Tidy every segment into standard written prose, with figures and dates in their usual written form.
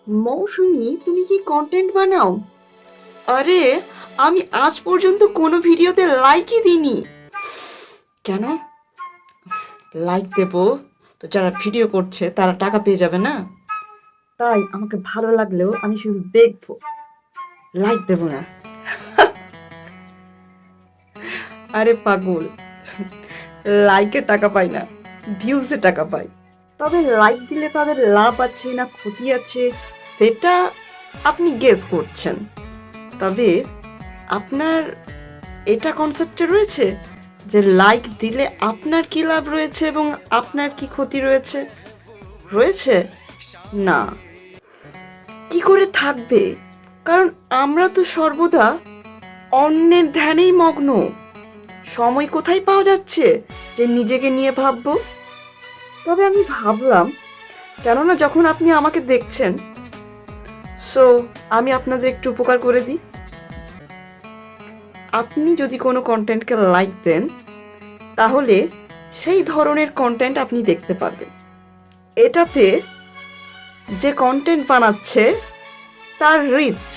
মৌসুমি, তুমি কি কন্টেন্ট বানাও? আরে, আমি আজ পর্যন্ত কোনো ভিডিওতে লাইকই দিইনি। কেন? লাইক দেব তো যারা ভিডিও করছে তারা টাকা পেয়ে যাবে না? তাই আমাকে ভালো লাগলেও আমি শুধু দেখবো, লাইক দেব না। আরে পাগল, লাইকে টাকা পাই না, ভিউজে টাকা পাই। তবে লাইক দিলে তাদের লাভ আছে না ক্ষতি আছে সেটা আপনি গেস করছেন। তবে আপনার এটা কনসেপ্টে রয়েছে যে লাইক দিলে আপনার কি লাভ রয়েছে এবং আপনার কি ক্ষতি রয়েছে? রয়েছে না। কি করে থাকবে? কারণ আমরা তো সর্বদা অন্যের ধ্যানেই মগ্ন। সময় কোথায় পাওয়া যাচ্ছে যে নিজেকে নিয়ে ভাববো? তবে আমি ভাবলাম, কেননা যখন আপনি আমাকে দেখছেন, সো আমি আপনাদের একটু উপকার করে দিই। আপনি যদি কোনো কন্টেন্টকে লাইক দেন তাহলে সেই ধরনের কন্টেন্ট আপনি দেখতে পারবেন। এটাতে যে কন্টেন্ট বানাচ্ছে তার রিচ,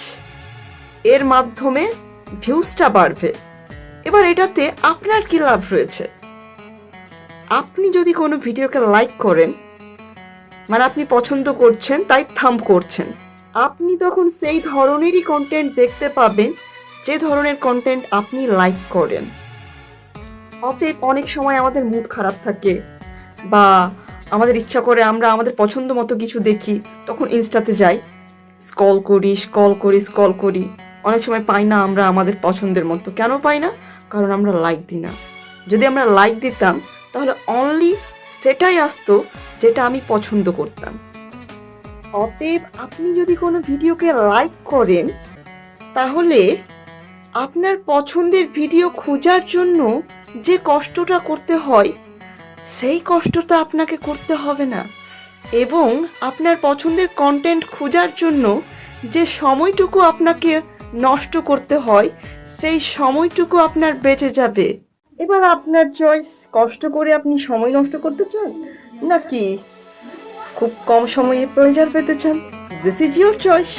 এর মাধ্যমে ভিউজটা বাড়বে। এবার এটাতে আপনার কি লাভ রয়েছে? আপনি যদি কোনো ভিডিওকে লাইক করেন, মানে আপনি পছন্দ করছেন তাই থাম্ব করছেন, আপনি তখন সেই ধরনেরই কন্টেন্ট দেখতে পাবেন যে ধরনের কন্টেন্ট আপনি লাইক করেন। অতএব অনেক সময় আমাদের মুড খারাপ থাকে বা আমাদের ইচ্ছা করে আমরা আমাদের পছন্দ মতো কিছু দেখি, তখন ইনস্টাতে যাই, স্ক্রল করি। অনেক সময় পাই না আমরা আমাদের পছন্দের মতো। কেন পাই না? কারণ আমরা লাইক দিই না। যদি আমরা লাইক দিতাম তাহলে অনলি সেটাই আসতো যেটা আমি পছন্দ করতাম। অতএব আপনি যদি কোনো ভিডিওকে লাইক করেন তাহলে আপনার পছন্দের ভিডিও খোঁজার জন্য যে কষ্টটা করতে হয় সেই কষ্টটা আপনাকে করতে হবে না, এবং আপনার পছন্দের কন্টেন্ট খোঁজার জন্য যে সময়টুকু আপনাকে নষ্ট করতে হয় সেই সময়টুকু আপনার বেঁচে যাবে। এবার আপনার চয়েস, কষ্ট করে আপনি সময় নষ্ট করতে চান নাকি খুব কম সময়ে প্লেজার পেতে চান। This is your choice.